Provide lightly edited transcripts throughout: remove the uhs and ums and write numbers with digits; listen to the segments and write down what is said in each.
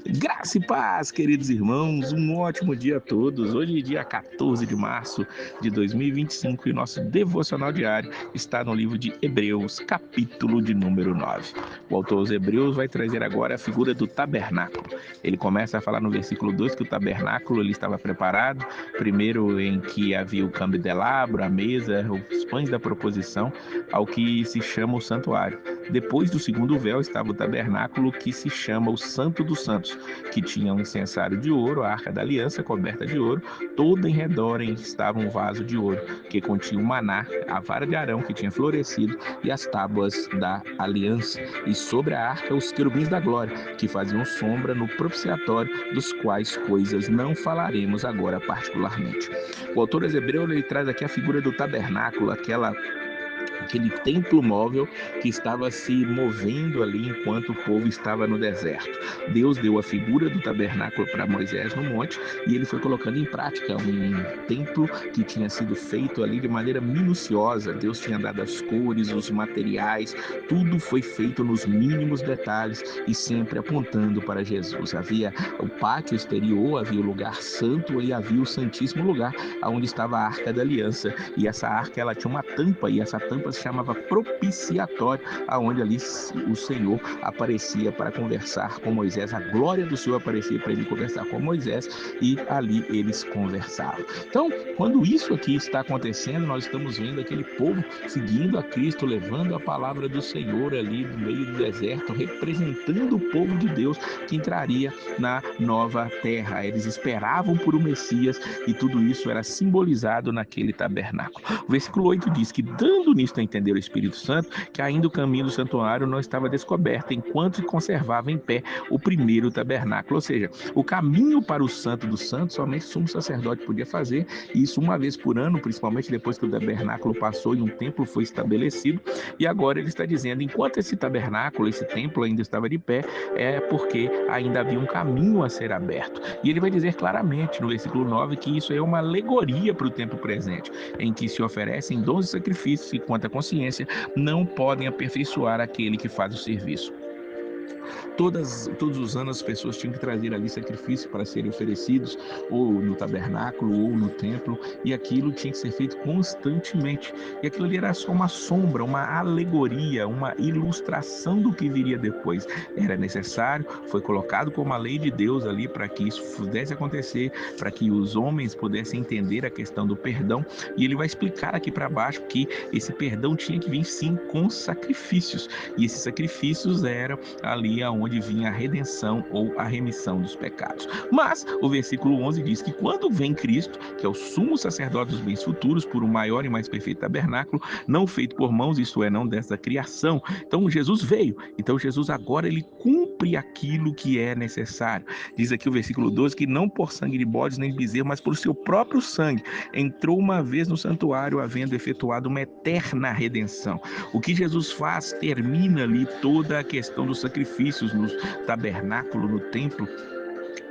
Graça e paz, queridos irmãos, um ótimo dia a todos. Hoje é dia 14 de março de 2025 e o nosso devocional diário está no livro de Hebreus, capítulo de número 9. O autor aos Hebreus vai trazer agora a figura do tabernáculo. Ele começa a falar no versículo 2 que o tabernáculo ele estava preparado, primeiro em que havia o candelabro, a mesa, os pães da proposição, ao que se chama o santuário. Depois do segundo véu estava o tabernáculo que se chama o Santo dos Santos, que tinha um incensário de ouro, a arca da aliança coberta de ouro, toda em redor estava um vaso de ouro, que continha o maná, a vara de Arão que tinha florescido e as tábuas da aliança. E sobre a arca os querubins da glória, que faziam sombra no propiciatório, dos quais coisas não falaremos agora particularmente. O autor aos Hebreus ele traz aqui a figura do tabernáculo, aquele templo móvel que estava se movendo ali enquanto o povo estava no deserto. Deus deu a figura do tabernáculo para Moisés no monte e ele foi colocando em prática um templo que tinha sido feito ali de maneira minuciosa. Deus tinha dado as cores, os materiais, tudo foi feito nos mínimos detalhes e sempre apontando para Jesus. Havia o pátio exterior, havia o lugar santo e havia o santíssimo lugar, onde estava a Arca da Aliança. E essa arca ela tinha uma tampa e essa tampa se chamava propiciatório, aonde ali o Senhor aparecia para conversar com Moisés. A glória do Senhor aparecia para ele conversar com Moisés e ali eles conversavam. Então, quando isso aqui está acontecendo, nós estamos vendo aquele povo seguindo a Cristo, levando a palavra do Senhor ali no meio do deserto, representando o povo de Deus que entraria na nova terra. Eles esperavam por um Messias e tudo isso era simbolizado naquele tabernáculo. O versículo 8 diz que, dando nisto a entender o Espírito Santo, que ainda o caminho do santuário não estava descoberto, enquanto se conservava em pé o primeiro tabernáculo. Ou seja, o caminho para o Santo dos Santos somente o sumo sacerdote podia fazer, e isso uma vez por ano, principalmente depois que o tabernáculo passou e um templo foi estabelecido. E agora ele está dizendo, enquanto esse tabernáculo, esse templo ainda estava de pé, é porque ainda havia um caminho a ser aberto. E ele vai dizer claramente no versículo 9 que isso é uma alegoria para o tempo presente, em que se oferecem dons e sacrifícios que, quanto à consciência, não podem aperfeiçoar aquele que faz o serviço. Todos os anos as pessoas tinham que trazer ali sacrifício para serem oferecidos, ou no tabernáculo, ou no templo, e aquilo tinha que ser feito constantemente. E aquilo ali era só uma sombra, uma alegoria, uma ilustração do que viria depois. Era necessário, foi colocado como a lei de Deus ali para que isso pudesse acontecer, para que os homens pudessem entender a questão do perdão. E ele vai explicar aqui para baixo que esse perdão tinha que vir sim com sacrifícios. E esses sacrifícios eram ali aonde vinha a redenção ou a remissão dos pecados. Mas o versículo 11 diz que quando vem Cristo, que é o sumo sacerdote dos bens futuros, por um maior e mais perfeito tabernáculo, não feito por mãos, isto é, não dessa criação. Então Jesus veio, então Jesus agora ele cumpre aquilo que é necessário. Diz aqui o versículo 12 que não por sangue de bodes nem de bezerro, mas por seu próprio sangue, entrou uma vez no santuário, havendo efetuado uma eterna redenção. O que Jesus faz termina ali toda a questão dos sacrifícios no tabernáculo, no templo,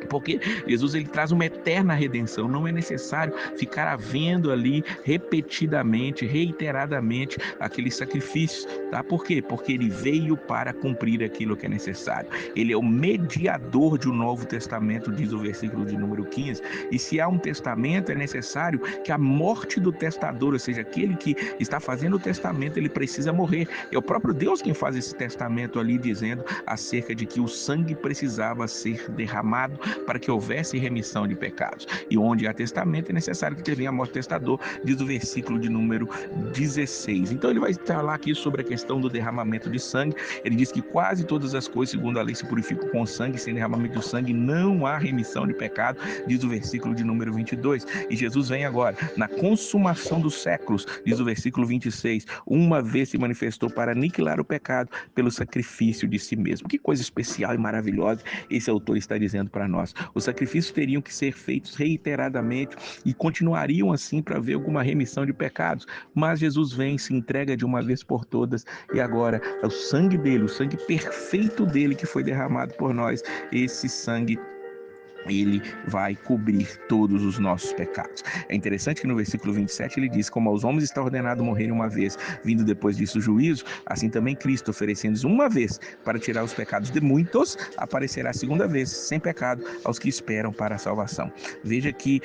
porque Jesus ele traz uma eterna redenção. Não é necessário ficar havendo ali repetidamente, reiteradamente aqueles sacrifícios, tá? Por quê? Porque ele veio para cumprir aquilo que é necessário. Ele é o mediador de um novo testamento, diz o versículo de número 15. E se há um testamento, é necessário que a morte do testador, ou seja, aquele que está fazendo o testamento, ele precisa morrer. É o próprio Deus quem faz esse testamento ali, dizendo acerca de que o sangue precisava ser derramado para que houvesse remissão de pecados. E onde há testamento é necessário que venha a morte do testador, diz o versículo de número 16. Então ele vai falar aqui sobre a questão do derramamento de sangue. Ele diz que quase todas as coisas, segundo a lei, se purificam com sangue, sem derramamento de sangue não há remissão de pecado, diz o versículo de número 22. E Jesus vem agora, na consumação dos séculos, diz o versículo 26, uma vez se manifestou para aniquilar o pecado pelo sacrifício de si mesmo. Que coisa especial e maravilhosa esse autor está dizendo para nós. Os sacrifícios teriam que ser feitos reiteradamente e continuariam assim para haver alguma remissão de pecados, mas Jesus vem, se entrega de uma vez por todas e agora é o sangue dele, o sangue perfeito dele que foi derramado por nós, esse sangue Ele vai cobrir todos os nossos pecados. É interessante que no versículo 27 ele diz: como aos homens está ordenado morrerem uma vez, vindo depois disso o juízo, assim também Cristo, oferecendo-se uma vez para tirar os pecados de muitos, aparecerá a segunda vez, sem pecado, aos que esperam para a salvação. Veja que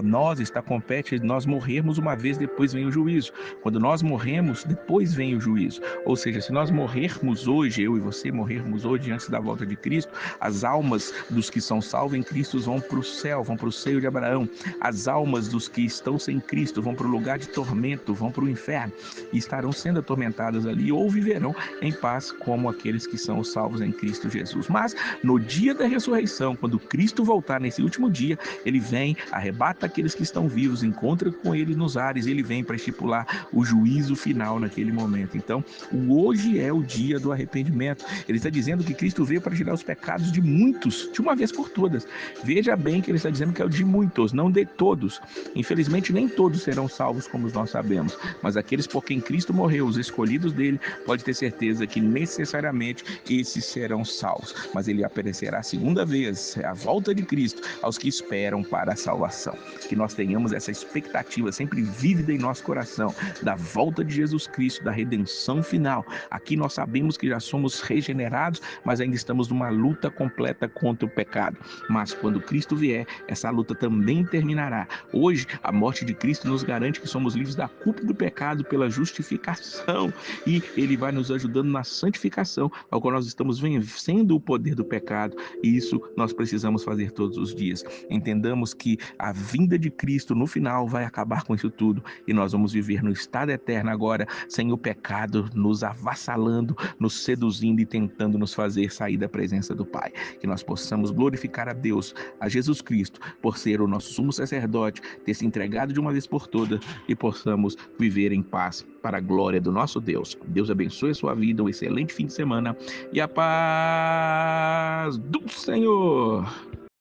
nós compete nós morrermos uma vez, depois vem o juízo. Quando nós morremos, depois vem o juízo. Ou seja, se nós morrermos hoje, eu e você morrermos hoje antes da volta de Cristo, as almas dos que são salvos em Cristo vão para o céu, vão para o seio de Abraão. As almas dos que estão sem Cristo vão para o lugar de tormento, vão para o inferno e estarão sendo atormentadas ali ou viverão em paz como aqueles que são salvos em Cristo Jesus. Mas no dia da ressurreição, quando Cristo voltar nesse último dia, ele vem, arrebata aqueles que estão vivos, encontra com ele nos ares, ele vem para estipular o juízo final naquele momento. Então, hoje é o dia do arrependimento. Ele está dizendo que Cristo veio para tirar os pecados de muitos, de uma vez por todas. Veja bem que ele está dizendo que é o de muitos, não de todos. Infelizmente, nem todos serão salvos, como nós sabemos, mas aqueles por quem Cristo morreu, os escolhidos dele, pode ter certeza que necessariamente esses serão salvos. Mas ele aparecerá a segunda vez, a volta de Cristo, aos que esperam para a salvação. Que nós tenhamos essa expectativa sempre vívida em nosso coração da volta de Jesus Cristo, da redenção final. Aqui nós sabemos que já somos regenerados, mas ainda estamos numa luta completa contra o pecado. Mas quando Cristo vier, essa luta também terminará. Hoje, a morte de Cristo nos garante que somos livres da culpa do pecado pela justificação, e ele vai nos ajudando na santificação, ao qual nós estamos vencendo o poder do pecado, e isso nós precisamos fazer todos os dias. Entendamos que a vinda de Cristo no final vai acabar com isso tudo, e nós vamos viver no estado eterno agora, sem o pecado nos avassalando, nos seduzindo e tentando nos fazer sair da presença do Pai. Que nós possamos glorificar a Deus, a Jesus Cristo, por ser o nosso sumo sacerdote, ter se entregado de uma vez por todas, e possamos viver em paz para a glória do nosso Deus. Deus abençoe a sua vida, um excelente fim de semana e a paz do Senhor.